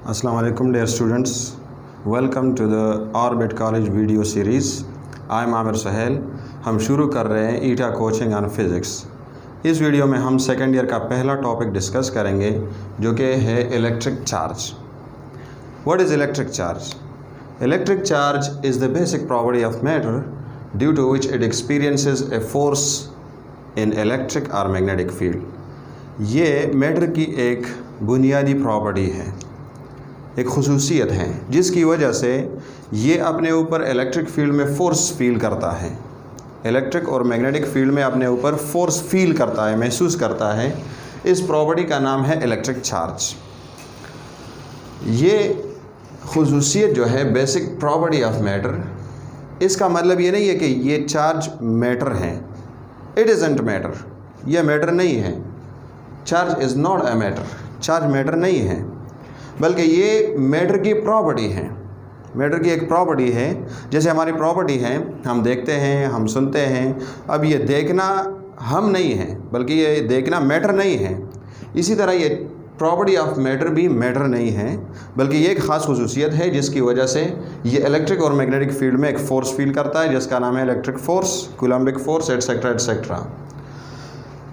Assalamu alaikum dear students, welcome to the Orbit College video series. I am Aamir Sahel. हम शुरू कर रहे हैं ईटा कोचिंग ऑन फिज़िक्स। इस वीडियो में हम सेकेंड ईयर का पहला टॉपिक डिस्कस करेंगे जो कि है electric charge. What is electric charge? Electric charge is the basic property of matter due to which it experiences a force in electric or magnetic field. ये matter की एक बुनियादी प्रॉपर्टी है, एक खुसूसियत है जिसकी वजह से ये अपने ऊपर इलेक्ट्रिक फील्ड में फ़ोर्स फील करता है। इलेक्ट्रिक और मैग्नेटिक फील्ड में अपने ऊपर फोर्स फील करता है, महसूस करता है। इस प्रॉपर्टी का नाम है इलेक्ट्रिक चार्ज। ये खुसूसियत जो है बेसिक प्रॉपर्टी ऑफ मैटर, इसका मतलब ये नहीं है कि ये चार्ज मैटर है। इट इज़ंट मैटर, यह मैटर नहीं है। Charge is not a matter, charge matter नहीं है, बल्कि ये मैटर की प्रॉपर्टी है। मैटर की एक प्रॉपर्टी है, जैसे हमारी प्रॉपर्टी है, हम देखते हैं, हम सुनते हैं। अब ये देखना हम नहीं है, बल्कि ये देखना मैटर नहीं है। इसी तरह ये प्रॉपर्टी ऑफ मैटर भी मैटर नहीं है, बल्कि ये एक ख़ास खुसूसियत है जिसकी वजह से ये इलेक्ट्रिक और मैग्नेटिक फील्ड में एक फ़ोर्स फील करता है जिसका नाम है electric force, Coulombic force, etcetera etcetera.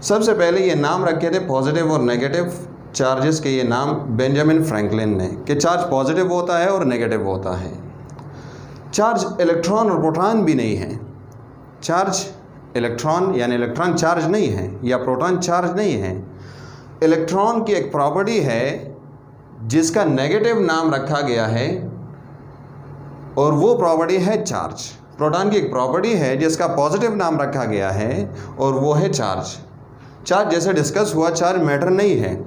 सबसे पहले ये नाम रखे थे पॉजिटिव और नेगेटिव चार्जेस के, ये नाम बेंजामिन फ्रैंकलिन ने, कि चार्ज पॉजिटिव होता है और नेगेटिव होता है। चार्ज इलेक्ट्रॉन और प्रोटॉन भी नहीं है। चार्ज इलेक्ट्रॉन यानी इलेक्ट्रॉन चार्ज नहीं है या प्रोटॉन चार्ज नहीं है। इलेक्ट्रॉन की एक प्रॉपर्टी है जिसका नेगेटिव नाम रखा गया है और वो प्रॉपर्टी है चार्ज। प्रोटॉन की एक प्रॉपर्टी है जिसका पॉजिटिव नाम रखा गया है और वो है चार्ज। चार्ज जैसे डिस्कस हुआ, चार्ज मैटर नहीं है।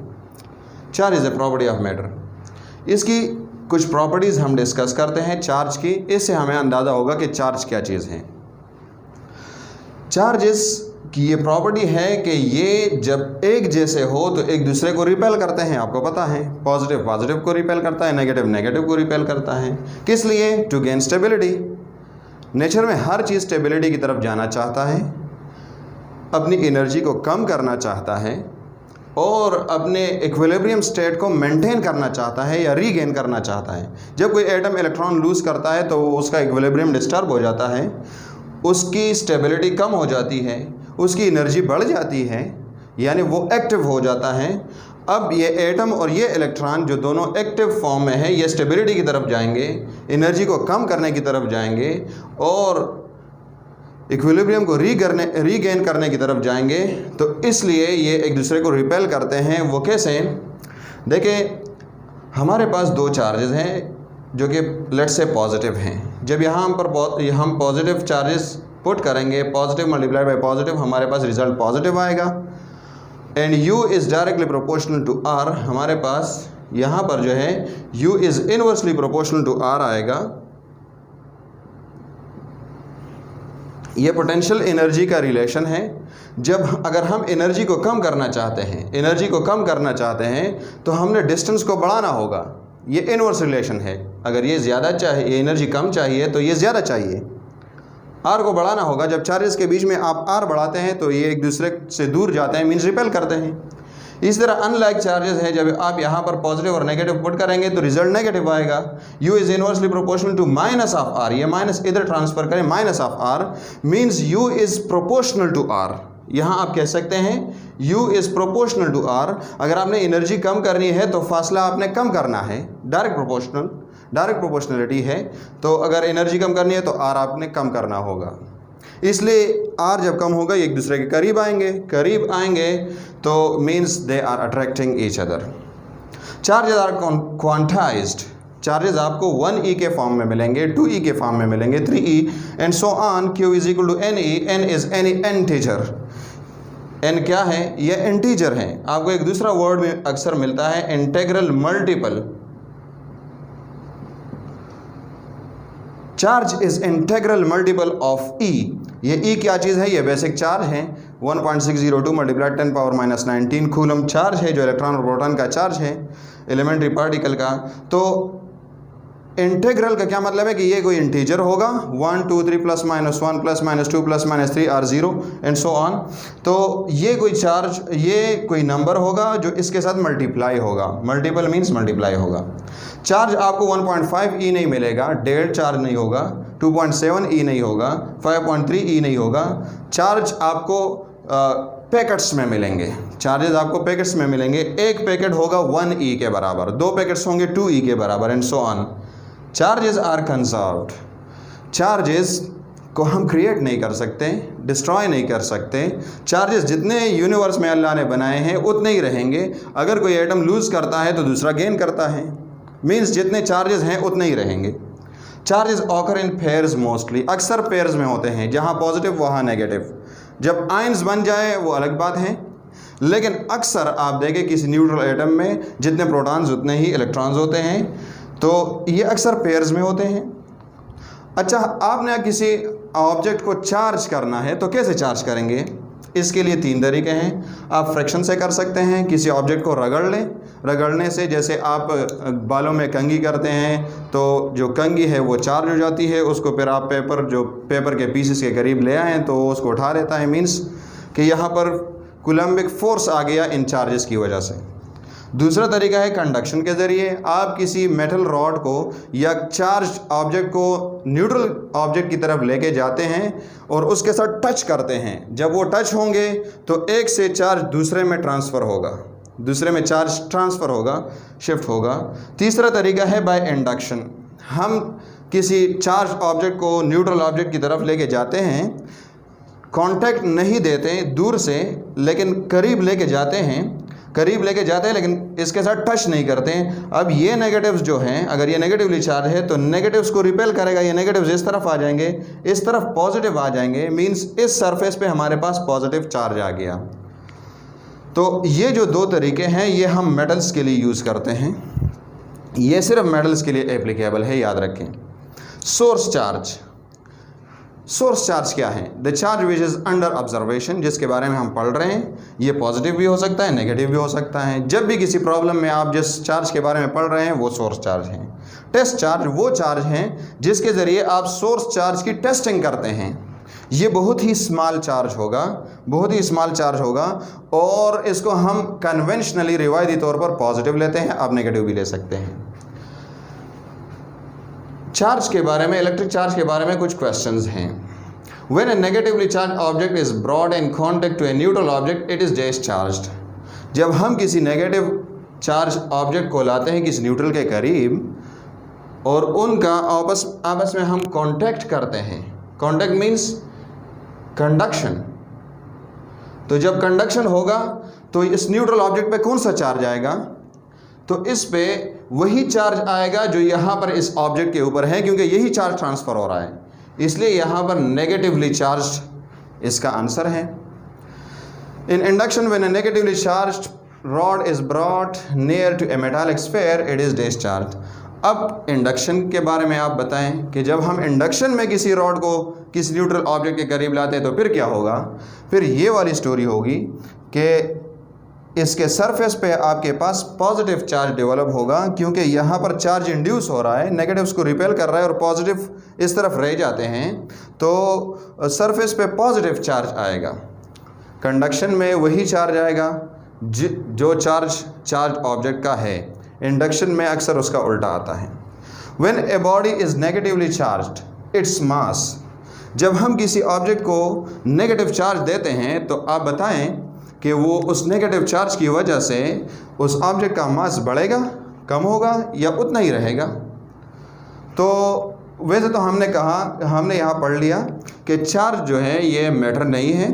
Charge is a property of matter. इसकी कुछ प्रॉपर्टीज़ हम डिस्कस करते हैं चार्ज की, इससे हमें अंदाज़ा होगा कि चार्ज क्या चीज़ है। चार्जेस की ये प्रॉपर्टी है कि ये जब एक जैसे हो तो एक दूसरे को रिपेल करते हैं। आपको पता है पॉजिटिव पॉजिटिव को रिपेल करता है, नेगेटिव नेगेटिव को रिपेल करता है। किस लिए? To gain stability. नेचर में हर चीज़ स्टेबिलिटी की तरफ जाना चाहता है, अपनी एनर्जी को कम करना चाहता है और अपने इक्विलिब्रियम स्टेट को मेंटेन करना चाहता है या रीगेन करना चाहता है। जब कोई एटम इलेक्ट्रॉन लूज़ करता है तो उसका इक्विलिब्रियम डिस्टर्ब हो जाता है, उसकी स्टेबिलिटी कम हो जाती है, उसकी एनर्जी बढ़ जाती है, यानी वो एक्टिव हो जाता है। अब ये एटम और ये इलेक्ट्रॉन जो दोनों एक्टिव फॉर्म में है, ये स्टेबिलिटी की तरफ जाएंगे, एनर्जी को कम करने की तरफ जाएंगे और इक्विलिब्रियम को रीगेन करने की तरफ जाएंगे। तो इसलिए ये एक दूसरे को रिपेल करते हैं। वो कैसे? देखिए, हमारे पास दो चार्जेस हैं जो कि लेट से पॉजिटिव हैं। जब यहाँ पर हम पॉजिटिव चार्जेस पुट करेंगे, पॉजिटिव मल्टीप्लाइड बाय पॉजिटिव, हमारे पास रिजल्ट पॉजिटिव आएगा। And u is directly proportional to r। हमारे पास यहाँ पर जो है u is inversely proportional to r आएगा। ये पोटेंशियल एनर्जी का रिलेशन है। जब अगर हम एनर्जी को कम करना चाहते हैं तो हमने डिस्टेंस को बढ़ाना होगा। ये इनवर्स रिलेशन है। अगर ये ज़्यादा चाहिए, ये एनर्जी कम चाहिए तो ये ज़्यादा चाहिए, आर को बढ़ाना होगा। जब चार्जेस के बीच में आप आर बढ़ाते हैं तो ये एक दूसरे से दूर जाते हैं, मीन्स रिपेल करते हैं। इस तरह अनलाइक चार्जेस है, जब आप यहाँ पर पॉजिटिव और नेगेटिव पुट करेंगे तो रिजल्ट नेगेटिव आएगा। u is inversely proportional to minus of r। ये माइनस इधर ट्रांसफर करें, minus of r means u is proportional to r। यहाँ आप कह सकते हैं u is proportional to r। अगर आपने एनर्जी कम करनी है तो फासला आपने कम करना है, डायरेक्ट प्रोपोर्शनलिटी है। तो अगर एनर्जी कम करनी है तो r आपने कम करना होगा। इसलिए r जब कम होगा, एक दूसरे के करीब आएंगे तो means they are attracting each other. Charges are quantized. Charges आपको 1e के फॉर्म में मिलेंगे, 2e के फॉर्म में मिलेंगे, 3e and so on. q is equal to ne। n is any integer. n क्या है? ये इंटीजर है। आपको एक दूसरा वर्ड में अक्सर मिलता है, integral multiple. Charge is integral multiple of e। ये e क्या चीज़ है? ये बेसिक चार्ज है। 1.602 multiplied 10 power minus 19 coulomb charge है, जो इलेक्ट्रॉन और प्रोटॉन का चार्ज है, एलिमेंट्री पार्टिकल का। तो इंटीग्रल का क्या मतलब है कि ये कोई इंटीजर होगा, 1 2 3 plus minus 1 plus minus 2 plus minus 3 are 0 and so on. तो ये कोई चार्ज, ये कोई नंबर होगा जो इसके साथ मल्टीप्लाई होगा, मल्टीपल मीन्स मल्टीप्लाई होगा। चार्ज आपको 1.5 ई नहीं मिलेगा, डेढ़ चार्ज नहीं होगा, 2.7 ई नहीं होगा, 5.3 ई नहीं होगा। चार्ज आपको पैकेट्स में मिलेंगे, चार्जेस आपको पैकेट्स में मिलेंगे। एक पैकेट होगा 1 ई के बराबर, 2 पैकेट्स होंगे 2 ई के बराबर and so on. Charges are conserved. Charges को हम क्रिएट नहीं कर सकते, डिस्ट्रॉय नहीं कर सकते। चार्जेस जितने यूनिवर्स में अल्लाह ने बनाए हैं उतने ही रहेंगे। अगर कोई एटम लूज़ करता है तो दूसरा गेन करता है, मीन्स जितने चार्जेस हैं उतने ही रहेंगे। Charges occur in pairs mostly, अक्सर पेयर्स में होते हैं, जहाँ पॉजिटिव वहाँ नेगेटिव। जब आयंस बन जाए वो अलग बात है, लेकिन अक्सर आप देखें किसी न्यूट्रल एटम में जितने प्रोटॉन्स उतने ही इलेक्ट्रॉन्स होते हैं, तो ये अक्सर पेयर्स में होते हैं। अच्छा, आपने किसी ऑब्जेक्ट को चार्ज करना है तो कैसे चार्ज करेंगे? इसके लिए 3 तरीके हैं। आप फ्रिक्शन से कर सकते हैं, किसी ऑब्जेक्ट को रगड़ लें। रगड़ने से, जैसे आप बालों में कंघी करते हैं तो जो कंघी है वो चार्ज हो जाती है, उसको फिर आप पेपर के पीसेस के करीब ले आएँ तो उसको उठा लेता है, मीन्स कि यहाँ पर कूलम्बिक फोर्स आ गया इन चार्जेस की वजह से। दूसरा तरीका है कंडक्शन के ज़रिए। आप किसी मेटल रॉड को या चार्ज ऑब्जेक्ट को न्यूट्रल ऑब्जेक्ट की तरफ लेके जाते हैं और उसके साथ टच करते हैं। जब वो टच होंगे तो एक से चार्ज दूसरे में ट्रांसफ़र होगा, दूसरे में चार्ज ट्रांसफ़र होगा, शिफ्ट होगा। तीसरा तरीका है बाय इंडक्शन। हम किसी चार्ज ऑब्जेक्ट को न्यूट्रल ऑब्जेक्ट की तरफ लेके जाते हैं, कांटेक्ट नहीं देते दूर से, लेकिन करीब लेके जाते हैं, लेकिन इसके साथ टच नहीं करते हैं। अब ये नेगेटिव्स जो हैं, अगर ये नेगेटिवली चार्ज है तो नेगेटिव्स को रिपेल करेगा, ये नेगेटिव्स इस तरफ आ जाएंगे, इस तरफ पॉजिटिव आ जाएंगे, मींस इस सरफेस पे हमारे पास पॉजिटिव चार्ज आ गया। तो ये जो 2 तरीके हैं ये हम मेटल्स के लिए यूज़ करते हैं, ये सिर्फ मेटल्स के लिए एप्लीकेबल है, याद रखें। Source charge. सोर्स चार्ज क्या है? The charge which is under observation, जिसके बारे में हम पढ़ रहे हैं। ये पॉजिटिव भी हो सकता है, नेगेटिव भी हो सकता है। जब भी किसी प्रॉब्लम में आप जिस चार्ज के बारे में पढ़ रहे हैं वो सोर्स चार्ज है। टेस्ट चार्ज वो चार्ज हैं जिसके ज़रिए आप सोर्स चार्ज की टेस्टिंग करते हैं। ये बहुत ही स्मॉल चार्ज होगा, बहुत ही स्मॉल चार्ज होगा, और इसको हम कन्वेंशनली रिवायती तौर पर पॉजिटिव लेते हैं, आप नेगेटिव भी ले सकते हैं। चार्ज के बारे में, इलेक्ट्रिक चार्ज के बारे में कुछ क्वेश्चंस हैं। When a negatively charged object is brought in contact to a neutral object, it is discharged. जब हम किसी नेगेटिव चार्ज ऑब्जेक्ट को लाते हैं किसी न्यूट्रल के करीब और उनका आपस में हम कांटेक्ट करते हैं, कांटेक्ट मीन्स कंडक्शन। तो जब कंडक्शन होगा तो इस न्यूट्रल ऑब्जेक्ट पे कौन सा चार्ज आएगा? तो इस पे वही चार्ज आएगा जो यहाँ पर इस ऑब्जेक्ट के ऊपर है, क्योंकि यही चार्ज ट्रांसफ़र हो रहा है, इसलिए यहाँ पर नेगेटिवली चार्ज इसका आंसर है। In induction when a negatively charged rod is brought near to a metallic sphere, it is discharge. अब इंडक्शन के बारे में आप बताएं कि जब हम इंडक्शन में किसी रॉड को किसी न्यूट्रल ऑब्जेक्ट के करीब लाते हैं तो फिर क्या होगा? फिर ये वाली स्टोरी होगी कि इसके सरफेस पे आपके पास पॉजिटिव चार्ज डेवलप होगा, क्योंकि यहाँ पर चार्ज इंड्यूस हो रहा है, नेगेटिव्स को रिपेल कर रहा है और पॉजिटिव इस तरफ रह जाते हैं, तो सरफेस पे पॉजिटिव चार्ज आएगा। कंडक्शन में वही चार्ज आएगा जो चार्ज ऑब्जेक्ट का है, इंडक्शन में अक्सर उसका उल्टा आता है। When a body is negatively charged its mass. जब हम किसी ऑब्जेक्ट को नेगेटिव चार्ज देते हैं तो आप बताएं कि वो उस नेगेटिव चार्ज की वजह से उस ऑब्जेक्ट का मास बढ़ेगा, कम होगा या उतना ही रहेगा? तो वैसे तो हमने यहाँ पढ़ लिया कि चार्ज जो है ये मैटर नहीं है,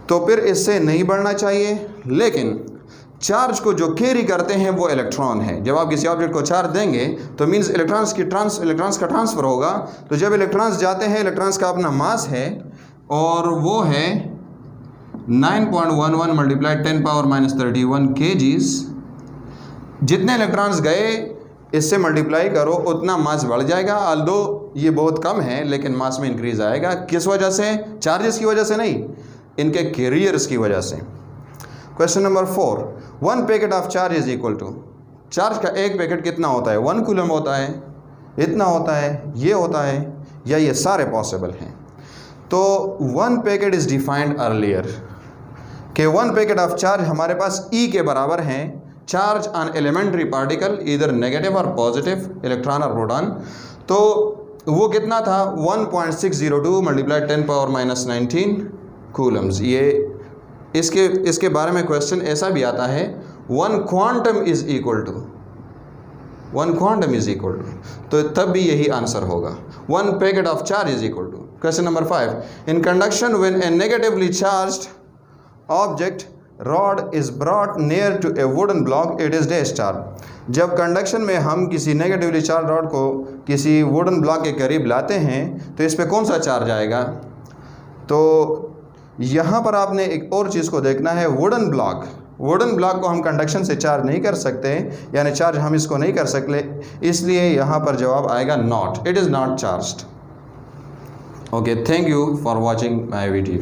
तो फिर इससे नहीं बढ़ना चाहिए, लेकिन चार्ज को जो कैरी करते हैं वो इलेक्ट्रॉन है। जब आप किसी ऑब्जेक्ट को चार्ज देंगे तो मीन्स इलेक्ट्रॉन्स का ट्रांसफ़र होगा। तो जब इलेक्ट्रॉन्स जाते हैं, इलेक्ट्रॉन्स का अपना मास है और वो है 9.11 मल्टीप्लाई 10⁻³ kgs। जितने इलेक्ट्रॉन्स गए इससे मल्टीप्लाई करो उतना मास बढ़ जाएगा। ऑल्दो ये बहुत कम है लेकिन मास में इंक्रीज आएगा। किस वजह से? चार्जेस की वजह से नहीं, इनके कैरियर्स की वजह से। Question number 4, 1 packet of charge is equal to. Charge का एक पैकेट कितना होता है? 1 कूलम होता है। इतना होता है, ये होता है, या ये सारे पॉसिबल हैं। तो 1 पैकेट इज़ डिफाइंड अर्लियर कि 1 पैकेट ऑफ चार्ज हमारे पास E के बराबर हैं, चार्ज ऑन एलिमेंट्री पार्टिकल इधर नेगेटिव और पॉजिटिव, इलेक्ट्रॉन और प्रोटॉन। तो वो कितना था 1.602 मल्टीप्लाई 10⁻⁻19 कूलम्स। ये इसके बारे में क्वेश्चन ऐसा भी आता है, 1 क्वांटम इज़ इक्वल टू, तो तब भी यही आंसर होगा, 1 packet of charge is equal to. Question number 5, in conduction when a negatively charged object rod is brought near to a wooden block it is discharge. जब conduction में हम किसी negatively charge rod को किसी wooden block के करीब लाते हैं तो इस पे कौन सा चार्ज आएगा? तो यहाँ पर आपने एक और चीज़ को देखना है, वुडन ब्लॉक को हम कंडक्शन से चार्ज नहीं कर सकते, यानी चार्ज हम इसको नहीं कर सकते, इसलिए यहाँ पर जवाब आएगा not, it is not charged. Okay, thank you for watching my video.